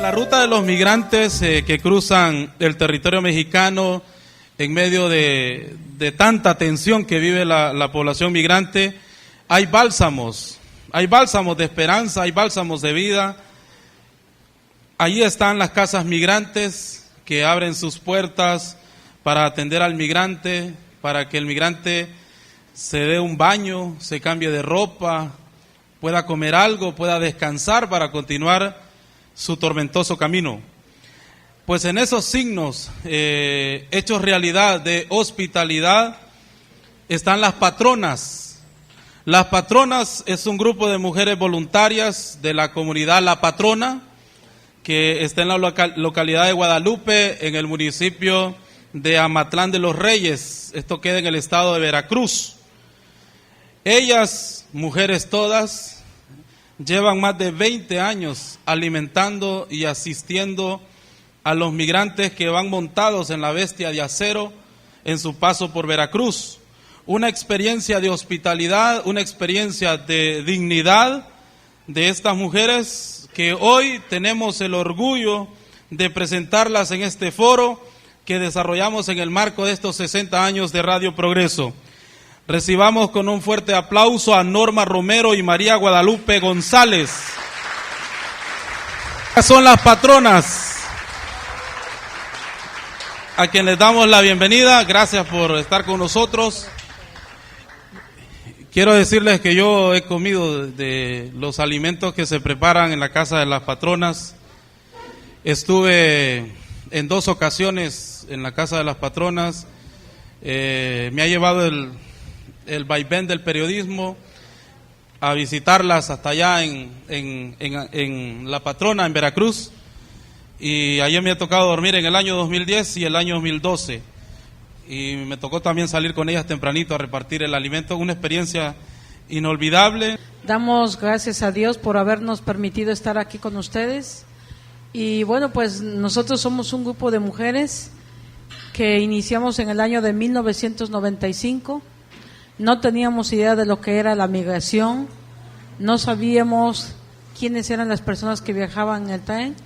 en la ruta de los migrantes que cruzan el territorio mexicano en medio de tanta tensión que vive la población migrante, hay bálsamos de esperanza, hay bálsamos de vida. Allí están las casas migrantes que abren sus puertas para atender al migrante, para que el migrante se dé un baño, se cambie de ropa, pueda comer algo, pueda descansar para continuar su tormentoso camino. Pues en esos signos, hechos realidad de hospitalidad, están las patronas. Las patronas es un grupo de mujeres voluntarias de la comunidad La Patrona, que está en la localidad de Guadalupe, en el municipio de Amatlán de los Reyes. Esto queda en el estado de Veracruz. Ellas, mujeres todas, llevan más de 20 años alimentando y asistiendo a los migrantes que van montados en la bestia de acero en su paso por Veracruz. Una experiencia de hospitalidad, una experiencia de dignidad de estas mujeres que hoy tenemos el orgullo de presentarlas en este foro que desarrollamos en el marco de estos 60 años de Radio Progreso. Recibamos con un fuerte aplauso a Norma Romero y María Guadalupe González. Son las patronas a quien les damos la bienvenida. Gracias por estar con nosotros. Quiero decirles que yo he comido de los alimentos que se preparan en la casa de las patronas. Estuve en 2 ocasiones en la casa de las patronas. Me ha llevado el vaivén del periodismo a visitarlas hasta allá en La Patrona, en Veracruz. Y ayer me ha tocado dormir en el año 2010 y el año 2012. Y me tocó también salir con ellas tempranito a repartir el alimento, una experiencia inolvidable. Damos gracias a Dios por habernos permitido estar aquí con ustedes. Y bueno, pues nosotros somos un grupo de mujeres que iniciamos en el año de 1995. No teníamos idea de lo que era la migración, no sabíamos quiénes eran las personas que viajaban en el tren.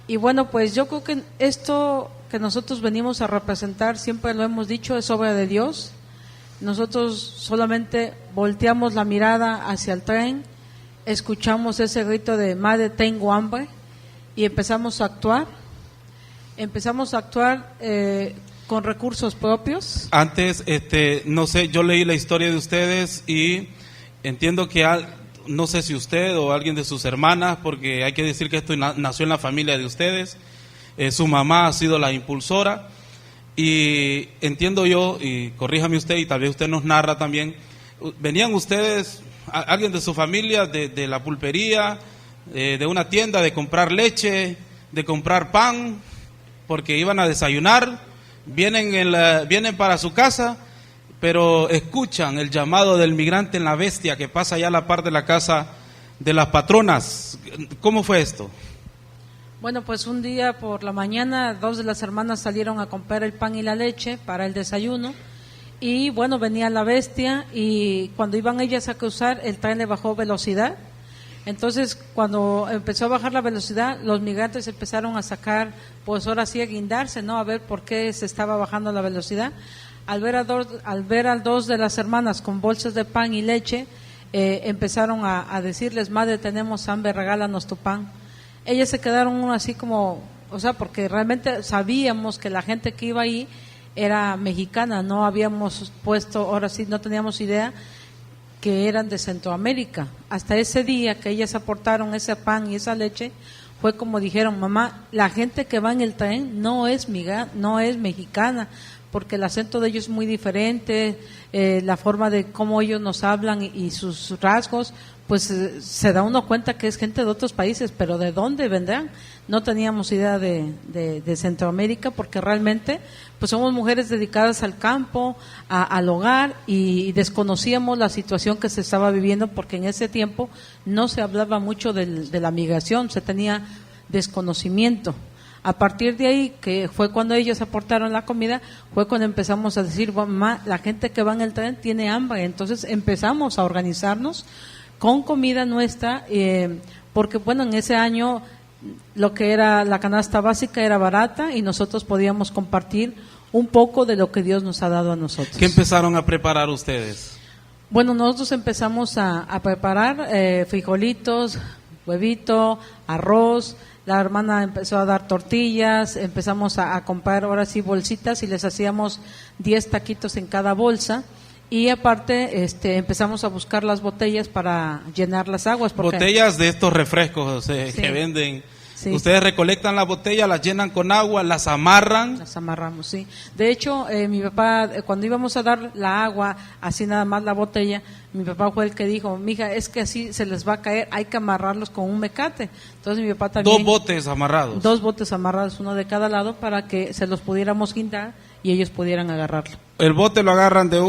Y bueno, pues yo creo que esto que nosotros venimos a representar, siempre lo hemos dicho, es obra de Dios. Nosotros solamente volteamos la mirada hacia el tren, escuchamos ese grito de "Madre, tengo hambre", y empezamos a actuar. Con recursos propios. Antes, no sé, yo leí la historia de ustedes y entiendo que no sé si usted o alguien de sus hermanas, porque hay que decir que esto nació en la familia de ustedes, su mamá ha sido la impulsora, y entiendo yo, y corríjame usted, y tal vez usted nos narra también, venían ustedes, alguien de su familia, de la pulpería, de una tienda, de comprar leche, de comprar pan, porque iban a desayunar, vienen para su casa, pero escuchan el llamado del migrante en la bestia que pasa allá a la par de la casa de las patronas. ¿Cómo fue esto? Bueno, pues un día por la mañana 2 de las hermanas salieron a comprar el pan y la leche para el desayuno, y bueno, venía la bestia, y cuando iban ellas a cruzar, el tren le bajó velocidad. Entonces, cuando empezó a bajar la velocidad, los migrantes empezaron a sacar, pues ahora sí a guindarse, ¿no? A ver por qué se estaba bajando la velocidad. Al ver a 2 de las hermanas con bolsas de pan y leche, empezaron a decirles: "Madre, tenemos hambre, regálanos tu pan". Ellas se quedaron así como, o sea, porque realmente sabíamos que la gente que iba ahí era mexicana, no habíamos puesto, ahora sí no teníamos idea que eran de Centroamérica. Hasta ese día que ellas aportaron ese pan y esa leche, fue como dijeron: "Mamá, la gente que va en el tren no es mexicana, porque el acento de ellos es muy diferente, la forma de cómo ellos nos hablan y sus rasgos, pues se da uno cuenta que es gente de otros países, pero ¿de dónde vendrán?". No teníamos idea de Centroamérica, porque realmente pues somos mujeres dedicadas al campo, al hogar, y desconocíamos la situación que se estaba viviendo, porque en ese tiempo no se hablaba mucho de la migración, se tenía desconocimiento. A partir de ahí, que fue cuando ellos aportaron la comida, fue cuando empezamos a decir: "Mamá, la gente que va en el tren tiene hambre". Entonces empezamos a organizarnos con comida nuestra, porque bueno, en ese año lo que era la canasta básica era barata y nosotros podíamos compartir un poco de lo que Dios nos ha dado a nosotros. ¿Qué empezaron a preparar ustedes? Bueno, nosotros empezamos a preparar frijolitos, huevito, arroz. La hermana empezó a dar tortillas, empezamos a comprar ahora sí bolsitas y les hacíamos 10 taquitos en cada bolsa. Y aparte empezamos a buscar las botellas para llenar las aguas. Botellas de estos refrescos sí, que venden. Sí. Ustedes recolectan la botella, las llenan con agua, las amarran. Las amarramos, sí. De hecho, mi papá, cuando íbamos a dar la agua, así nada más la botella, mi papá fue el que dijo, mija, es que así se les va a caer, hay que amarrarlos con un mecate. Entonces mi papá también... 2 botes amarrados. 2 botes amarrados, uno de cada lado, para que se los pudiéramos guindar y ellos pudieran agarrarlo. El bote lo agarran de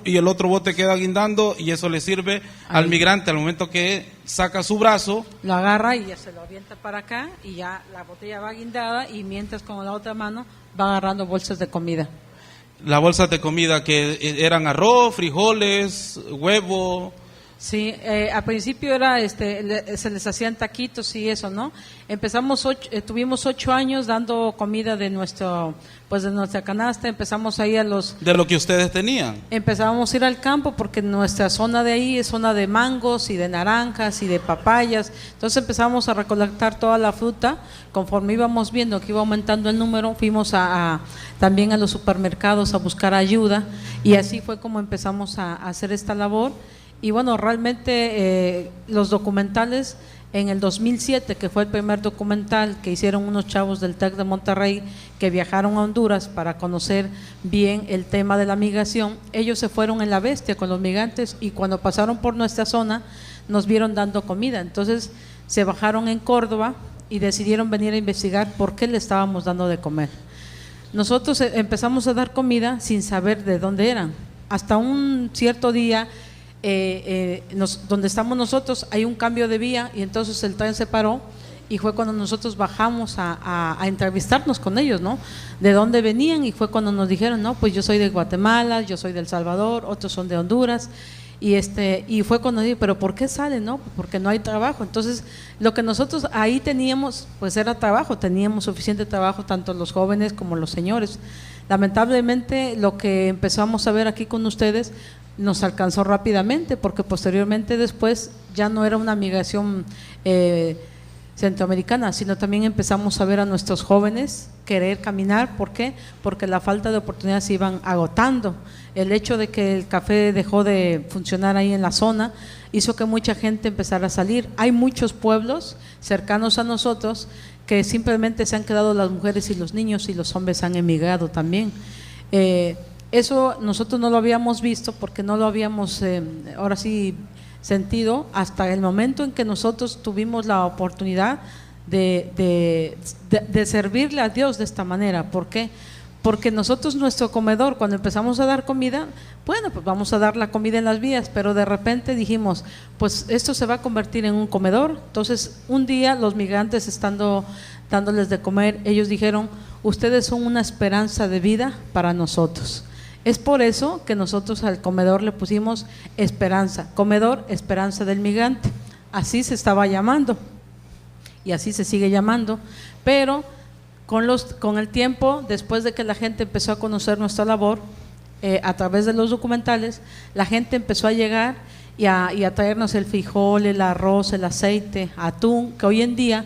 y el otro bote queda guindando y eso le sirve al migrante al momento que saca su brazo. Lo agarra y ya se lo avienta para acá y ya la botella va guindada y mientras con la otra mano va agarrando bolsas de comida. Las bolsas de comida que eran arroz, frijoles, huevo. Sí, al principio era se les hacían taquitos y eso, ¿no? Tuvimos 8 años dando comida de nuestra canasta. Empezamos ahí de lo que ustedes tenían. Empezábamos a ir al campo porque nuestra zona de ahí es zona de mangos y de naranjas y de papayas. Entonces empezamos a recolectar toda la fruta. Conforme íbamos viendo que iba aumentando el número, fuimos también a los supermercados a buscar ayuda y así fue como empezamos a hacer esta labor. Y bueno, realmente los documentales en el 2007, que fue el primer documental que hicieron unos chavos del TEC de Monterrey que viajaron a Honduras para conocer bien el tema de la migración, ellos se fueron en la bestia con los migrantes y cuando pasaron por nuestra zona nos vieron dando comida. Entonces se bajaron en Córdoba y decidieron venir a investigar por qué le estábamos dando de comer. Nosotros empezamos a dar comida sin saber de dónde eran. Hasta un cierto día... donde estamos nosotros hay un cambio de vía y entonces el tren se paró y fue cuando nosotros bajamos a entrevistarnos con ellos, ¿no? De dónde venían y fue cuando nos dijeron, no, pues yo soy de Guatemala, yo soy de El Salvador, otros son de Honduras y fue cuando dije, pero ¿por qué salen? No, porque no hay trabajo. Entonces lo que nosotros ahí teníamos pues era trabajo, teníamos suficiente trabajo tanto los jóvenes como los señores. Lamentablemente lo que empezamos a ver aquí con ustedes nos alcanzó rápidamente porque posteriormente después ya no era una migración centroamericana, sino también empezamos a ver a nuestros jóvenes querer caminar. ¿Por qué? Porque la falta de oportunidades se iban agotando. El hecho de que el café dejó de funcionar ahí en la zona hizo que mucha gente empezara a salir. Hay muchos pueblos cercanos a nosotros que simplemente se han quedado las mujeres y los niños y los hombres han emigrado también. Eso nosotros no lo habíamos visto porque no lo habíamos ahora sí sentido hasta el momento en que nosotros tuvimos la oportunidad de servirle a Dios de esta manera. ¿Por qué? Porque nosotros nuestro comedor, cuando empezamos a dar comida, bueno, pues vamos a dar la comida en las vías, pero de repente dijimos, pues esto se va a convertir en un comedor. Entonces un día los migrantes estando dándoles de comer, ellos dijeron, ustedes son una esperanza de vida para nosotros. Es por eso que nosotros al comedor le pusimos esperanza, comedor esperanza del migrante, así se estaba llamando y así se sigue llamando, pero con el tiempo, después de que la gente empezó a conocer nuestra labor, a través de los documentales, la gente empezó a llegar y a traernos el frijol, el arroz, el aceite, atún, que hoy en día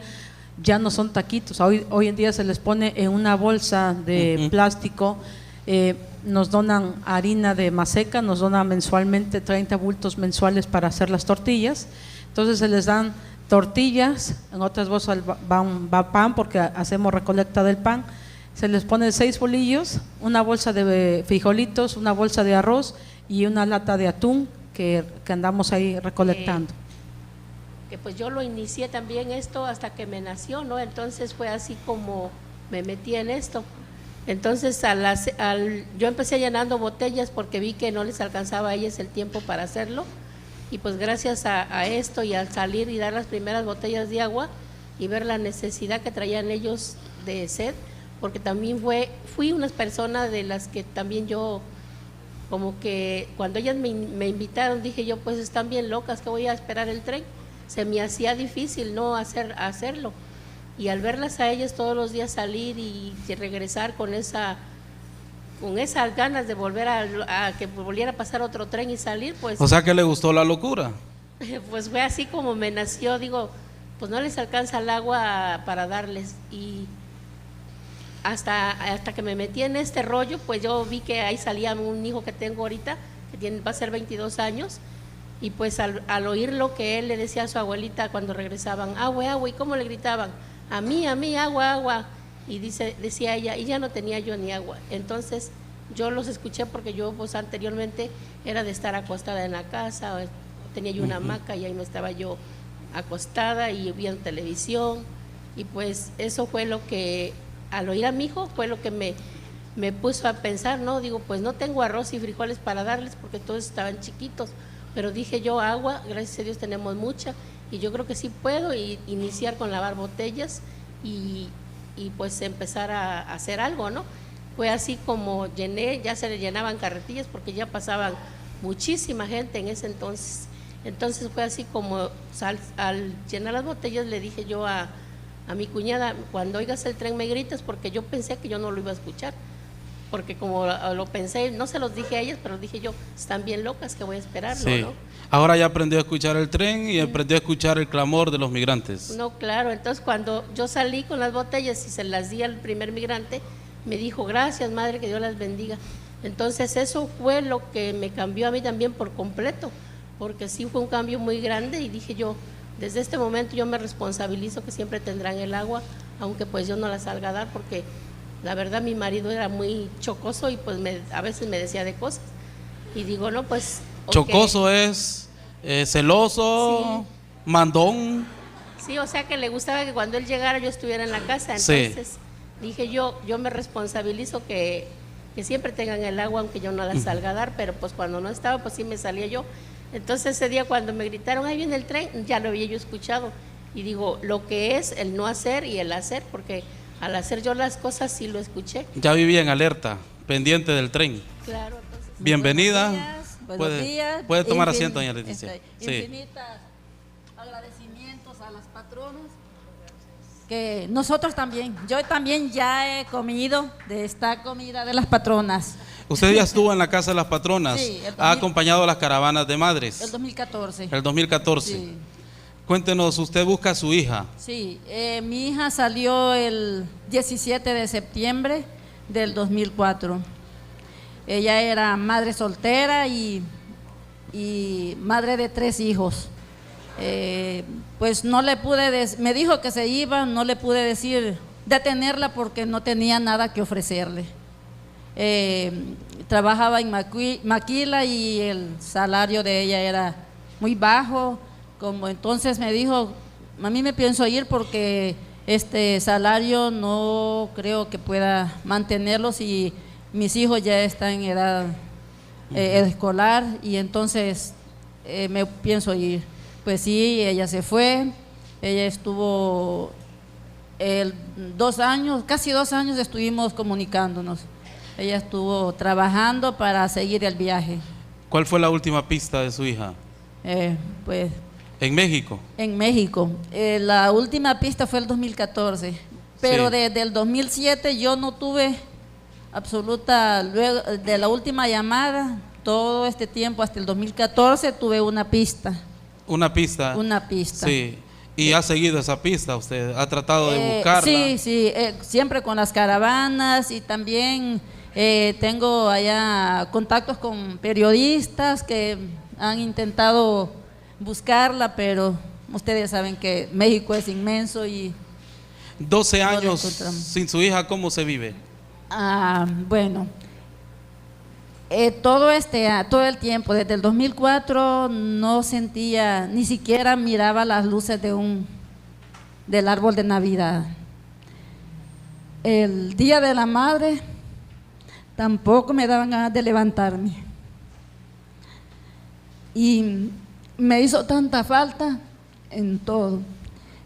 ya no son taquitos, hoy en día se les pone en una bolsa de plástico. Nos donan harina de maseca, nos donan mensualmente 30 bultos mensuales para hacer las tortillas. Entonces se les dan tortillas, en otras bolsas va pan porque hacemos recolecta del pan. Se les pone 6 bolillos, una bolsa de frijolitos, una bolsa de arroz y una lata de atún que andamos ahí recolectando. Que pues yo lo inicié también esto hasta que me nació, ¿no? Entonces fue así como me metí en esto. Entonces yo empecé llenando botellas porque vi que no les alcanzaba a ellas el tiempo para hacerlo y pues gracias a esto y al salir y dar las primeras botellas de agua y ver la necesidad que traían ellos de sed, porque también fui unas personas de las que también yo como que cuando ellas me invitaron dije yo pues están bien locas que voy a esperar el tren, se me hacía difícil no hacerlo. Y al verlas a ellas todos los días salir y regresar con esas ganas de volver a que volviera a pasar otro tren y salir, pues... O sea que le gustó la locura. Pues fue así como me nació, digo, pues no les alcanza el agua para darles. Y hasta que me metí en este rollo, pues yo vi que ahí salía un hijo que tengo ahorita, va a ser 22 años, y pues al oír lo que él le decía a su abuelita cuando regresaban, agua, agua, ¿y cómo le gritaban? A mí, agua, agua. Y decía ella, y ya no tenía yo ni agua. Entonces yo los escuché porque yo pues anteriormente era de estar acostada en la casa, tenía yo una hamaca y ahí no estaba yo acostada y viendo televisión, y pues eso fue lo que, al oír a mi hijo, fue lo que me puso a pensar, ¿no? Digo, pues no tengo arroz y frijoles para darles porque todos estaban chiquitos, pero dije yo, agua, gracias a Dios tenemos mucha, y yo creo que sí puedo iniciar con lavar botellas y pues empezar a hacer algo, ¿no? Fue así como ya se le llenaban carretillas porque ya pasaban muchísima gente en ese entonces. Entonces fue así como al llenar las botellas le dije yo a mi cuñada, cuando oigas el tren me gritas, porque yo pensé que yo no lo iba a escuchar, porque como lo pensé, no se los dije a ellas, pero dije yo, están bien locas que voy a esperarlo, sí. ¿no? Ahora ya aprendió a escuchar el tren y aprendió a escuchar el clamor de los migrantes. No, claro, entonces cuando yo salí con las botellas y se las di al primer migrante, me dijo, gracias madre, que Dios las bendiga. Entonces eso fue lo que me cambió a mí también por completo, porque sí fue un cambio muy grande, y dije yo, desde este momento yo me responsabilizo que siempre tendrán el agua, aunque pues yo no la salga a dar, porque la verdad mi marido era muy chocoso y pues a veces me decía de cosas, y digo, no, pues... Okay. Chocoso es celoso, sí. Mandón. Sí, o sea que le gustaba que cuando él llegara yo estuviera en la casa, entonces sí. Dije yo me responsabilizo que siempre tengan el agua aunque yo no la salga a dar, pero pues cuando no estaba pues sí me salía yo. Entonces ese día cuando me gritaron, ahí viene el tren, ya lo había yo escuchado, y digo, lo que es el no hacer y el hacer, porque al hacer yo las cosas sí lo escuché. Ya vivía en alerta, pendiente del tren. Claro, entonces. Bienvenida. Buenos días. Puede tomar asiento, doña Leticia. Sí. Infinitas agradecimientos a las patronas, que nosotros también, yo también ya he comido de esta comida de las patronas. ¿Usted ya estuvo en la casa de las patronas? Sí. ¿Ha acompañado a las caravanas de madres? El 2014. El 2014. Sí. Cuéntenos, usted busca a su hija. Sí, mi hija salió el 17 de septiembre del 2004. Ella era madre soltera y madre de 3 hijos. Pues no le pude, me dijo que se iba, no le pude detenerla porque no tenía nada que ofrecerle. Trabajaba en maquila y el salario de ella era muy bajo, como entonces me dijo, a mí me pienso ir porque este salario no creo que pueda mantenerlos y mis hijos ya están en edad escolar, y entonces me pienso ir. Pues sí, ella se fue, ella estuvo 2 años, casi 2 años estuvimos comunicándonos. Ella estuvo trabajando para seguir el viaje. ¿Cuál fue la última pista de su hija? Pues ¿en México? En México. La última pista fue el 2014, pero sí. Desde el 2007 yo no tuve absoluta, luego de la última llamada, todo este tiempo hasta el 2014 tuve una pista. ¿Una pista? Una pista. Sí. ¿Y ha seguido esa pista usted? ¿Ha tratado de buscarla? Sí, siempre con las caravanas, y también tengo allá contactos con periodistas que han intentado buscarla, pero ustedes saben que México es inmenso y... 12 años sin su hija, ¿cómo se vive? Bueno, todo el tiempo, desde el 2004 no sentía, ni siquiera miraba las luces del árbol de Navidad. El Día de la Madre tampoco me daban ganas de levantarme. Y me hizo tanta falta en todo.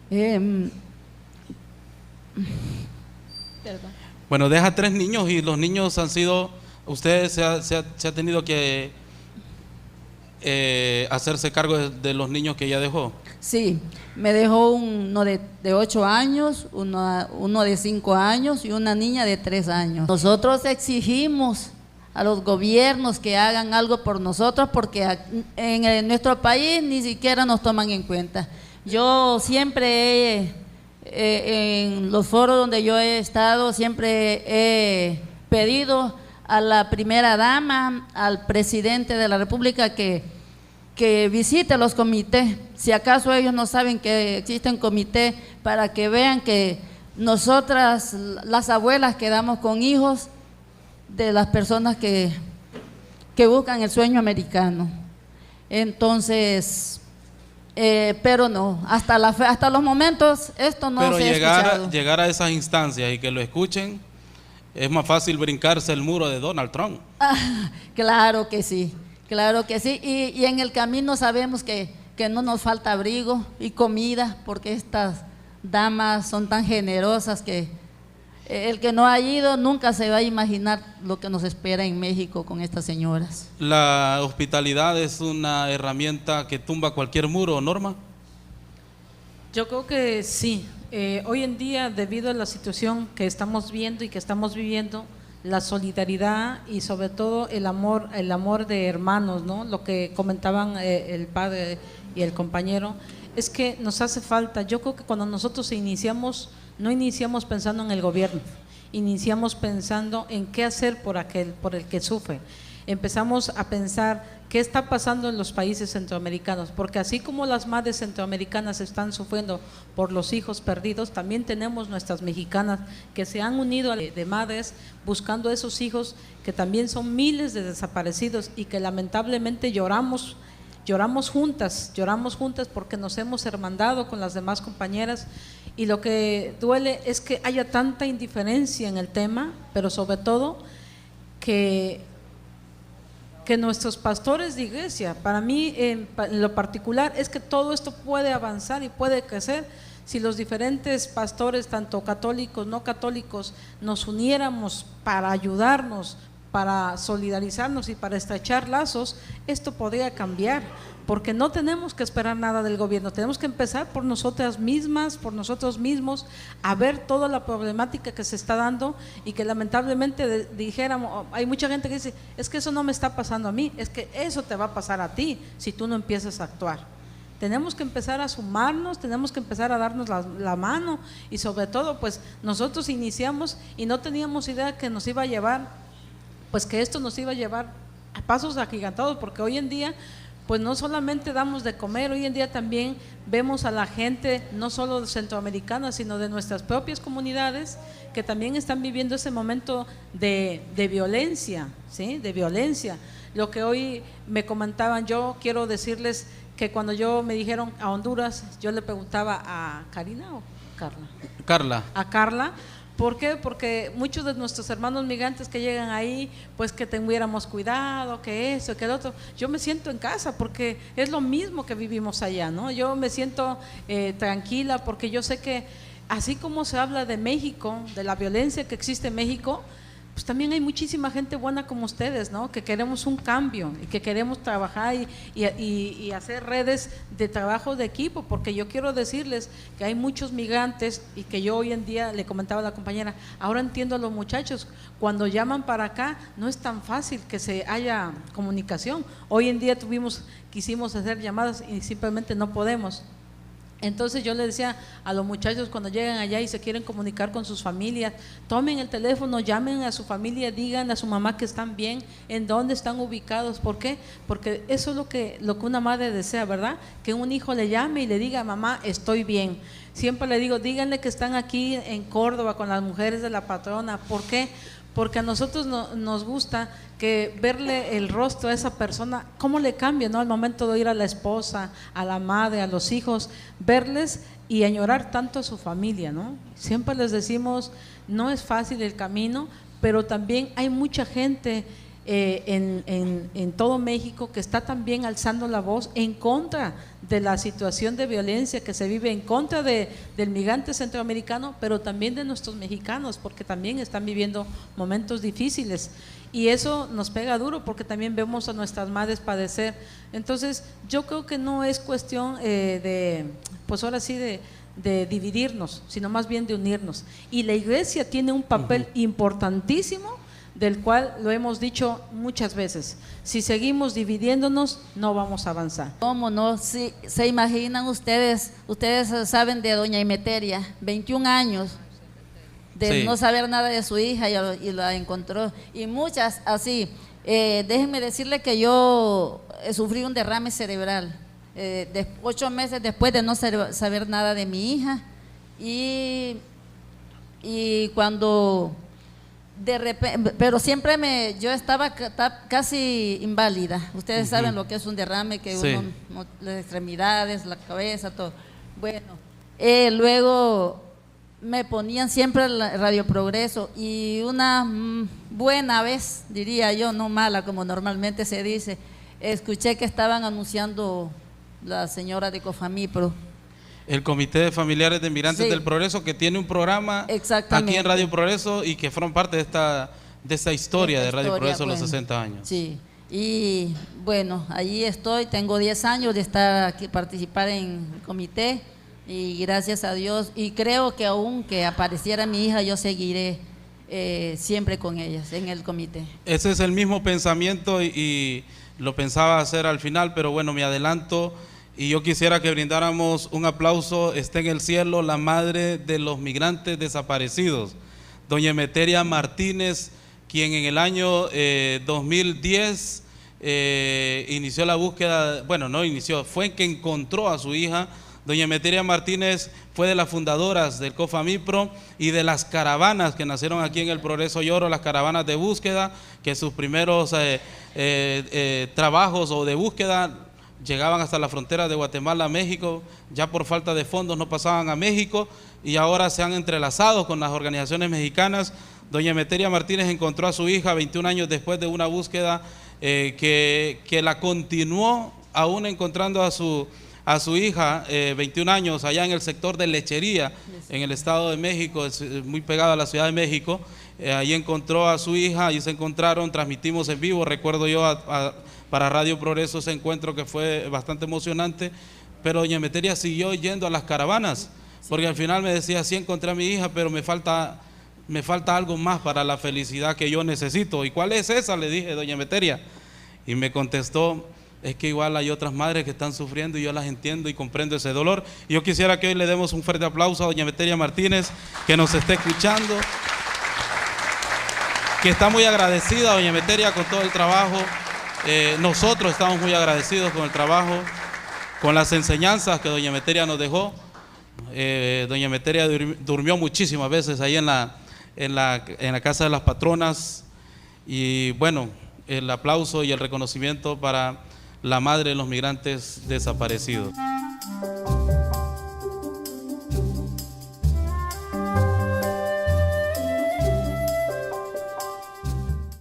Perdón. Bueno, deja 3 niños y los niños han sido, usted se ha tenido que hacerse cargo de los niños que ella dejó? Sí, me dejó uno de 8 años, uno de 5 años y una niña de 3 años. Nosotros exigimos a los gobiernos que hagan algo por nosotros porque en nuestro país ni siquiera nos toman en cuenta. Yo siempre en los foros donde yo he estado, siempre he pedido a la primera dama, al presidente de la República que visite los comités, si acaso ellos no saben que existe un comité, para que vean que nosotras, las abuelas, quedamos con hijos de las personas que buscan el sueño americano. Entonces, pero no, hasta los momentos esto no pero se ha escuchado. Llegar a esas instancias y que lo escuchen, es más fácil brincarse el muro de Donald Trump. Claro que sí, claro que sí. Y en el camino sabemos que no nos falta abrigo y comida, porque estas damas son tan generosas que el que no ha ido nunca se va a imaginar lo que nos espera en México con estas señoras. ¿La hospitalidad es una herramienta que tumba cualquier muro, Norma? Yo creo que sí. Hoy en día, debido a la situación que estamos viendo y que estamos viviendo, la solidaridad y sobre todo el amor de hermanos, ¿no? Lo que comentaban el padre y el compañero, es que nos hace falta. Yo creo que cuando nosotros iniciamos, no iniciamos pensando en el gobierno, iniciamos pensando en qué hacer por el que sufre. Empezamos a pensar qué está pasando en los países centroamericanos, porque así como las madres centroamericanas están sufriendo por los hijos perdidos, también tenemos nuestras mexicanas que se han unido de madres buscando a esos hijos que también son miles de desaparecidos y que lamentablemente lloramos juntas porque nos hemos hermandado con las demás compañeras, y lo que duele es que haya tanta indiferencia en el tema, pero sobre todo que nuestros pastores de iglesia, para mí en lo particular, es que todo esto puede avanzar y puede crecer si los diferentes pastores, tanto católicos, no católicos, nos uniéramos para ayudarnos, para solidarizarnos y para estrechar lazos. Esto podría cambiar, porque no tenemos que esperar nada del gobierno, tenemos que empezar por nosotras mismas, por nosotros mismos, a ver toda la problemática que se está dando y que lamentablemente dijéramos, hay mucha gente que dice, es que eso no me está pasando a mí, es que eso te va a pasar a ti si tú no empiezas a actuar. Tenemos que empezar a sumarnos, tenemos que empezar a darnos la mano, y sobre todo pues nosotros iniciamos y no teníamos idea que nos iba a llevar, pues que esto nos iba a llevar a pasos agigantados, porque hoy en día pues no solamente damos de comer, hoy en día también vemos a la gente, no solo centroamericana, sino de nuestras propias comunidades, que también están viviendo ese momento de violencia, ¿sí? De violencia. Lo que hoy me comentaban, yo quiero decirles que cuando yo me dijeron a Honduras, yo le preguntaba a Karina o Carla. Carla. A Carla. ¿Por qué? Porque muchos de nuestros hermanos migrantes que llegan ahí, pues que tuviéramos cuidado, que eso, que el otro. Yo me siento en casa porque es lo mismo que vivimos allá, ¿no? Yo me siento tranquila porque yo sé que así como se habla de México, de la violencia que existe en México, pues también hay muchísima gente buena como ustedes, ¿no? Que queremos un cambio y que queremos trabajar y hacer redes de trabajo de equipo, porque yo quiero decirles que hay muchos migrantes y que yo hoy en día, le comentaba a la compañera, ahora entiendo a los muchachos, cuando llaman para acá no es tan fácil que se haya comunicación. Hoy en día quisimos hacer llamadas y simplemente no podemos. Entonces yo le decía a los muchachos cuando llegan allá y se quieren comunicar con sus familias, tomen el teléfono, llamen a su familia, digan a su mamá que están bien, en dónde están ubicados. ¿Por qué? Porque eso es lo que una madre desea, ¿verdad? Que un hijo le llame y le diga, mamá, estoy bien. Siempre le digo, díganle que están aquí en Córdoba con las mujeres de la patrona. ¿Por qué? Porque a nosotros nos gusta que verle el rostro a esa persona, cómo le cambia, ¿no? Al momento de ir a la esposa, a la madre, a los hijos, verles y añorar tanto a su familia, ¿no? Siempre les decimos, no es fácil el camino, pero también hay mucha gente en todo México que está también alzando la voz en contra de la situación de violencia que se vive, en contra del migrante centroamericano, pero también de nuestros mexicanos, porque también están viviendo momentos difíciles. y eso nos pega duro porque también vemos a nuestras madres padecer. Entonces yo creo que no es cuestión pues ahora sí de dividirnos, sino más bien de unirnos, y la iglesia tiene un papel importantísimo, del cual lo hemos dicho muchas veces: si seguimos dividiéndonos no vamos a avanzar. ¿Cómo no? Si se imaginan ustedes saben de doña Emeteria, 21 años de Sí. no saber nada de su hija y la encontró, y muchas así. Déjenme decirle que yo sufrí un derrame cerebral 8 meses después de no saber nada de mi hija, y cuando de repente, pero siempre yo estaba casi inválida. Ustedes saben lo que es un derrame, que Sí. las extremidades, la cabeza, todo. Bueno, luego me ponían siempre la Radio Progreso, y una buena vez, diría yo, no mala como normalmente se dice, escuché que estaban anunciando la señora de Cofamipro. El Comité de Familiares de Migrantes Sí. del Progreso, que tiene un programa Exactamente. aquí en Radio Progreso y que fueron parte de esta historia de Radio Progreso bueno, los 60 años. Sí, y bueno, allí estoy, tengo 10 años de estar aquí, participar en el comité, y gracias a Dios, y creo que aunque apareciera mi hija, yo seguiré siempre con ellas en el comité. Ese es el mismo pensamiento y lo pensaba hacer al final, pero bueno, me adelanto. Y yo quisiera que brindáramos un aplauso. Esté en el cielo la madre de los migrantes desaparecidos, doña Emeteria Martínez, quien en el año 2010 inició la búsqueda, bueno, no inició, fue que encontró a su hija. Doña Emeteria Martínez fue de las fundadoras del Cofamipro y de las caravanas que nacieron aquí en el Progreso Lloro, las caravanas de búsqueda, que sus primeros trabajos o de búsqueda llegaban hasta la frontera de Guatemala a México. Ya por falta de fondos no pasaban a México, y ahora se han entrelazado con las organizaciones mexicanas. Doña Emeteria Martínez encontró a su hija 21 años después de una búsqueda que la continuó, aún encontrando a su hija 21 años allá en el sector de Lechería, en el Estado de México, muy pegado a la Ciudad de México. Ahí encontró a su hija, ahí se encontraron, transmitimos en vivo, recuerdo yo para Radio Progreso ese encuentro que fue bastante emocionante. Pero doña Emeteria siguió yendo a las caravanas, porque al final me decía: sí, encontré a mi hija, pero me falta algo más para la felicidad que yo necesito. ¿Y cuál es esa?, le dije, doña Emeteria. Y me contestó: es que igual hay otras madres que están sufriendo y yo las entiendo y comprendo ese dolor. Y yo quisiera que hoy le demos un fuerte aplauso a doña Emeteria Martínez, que nos está escuchando, que está muy agradecida, doña Emeteria, con todo el trabajo. Nosotros estamos muy agradecidos con el trabajo, con las enseñanzas que doña Emeteria nos dejó. Doña Emeteria durmió muchísimas veces ahí en la casa de las patronas. Y bueno, el aplauso y el reconocimiento para la madre de los migrantes desaparecidos.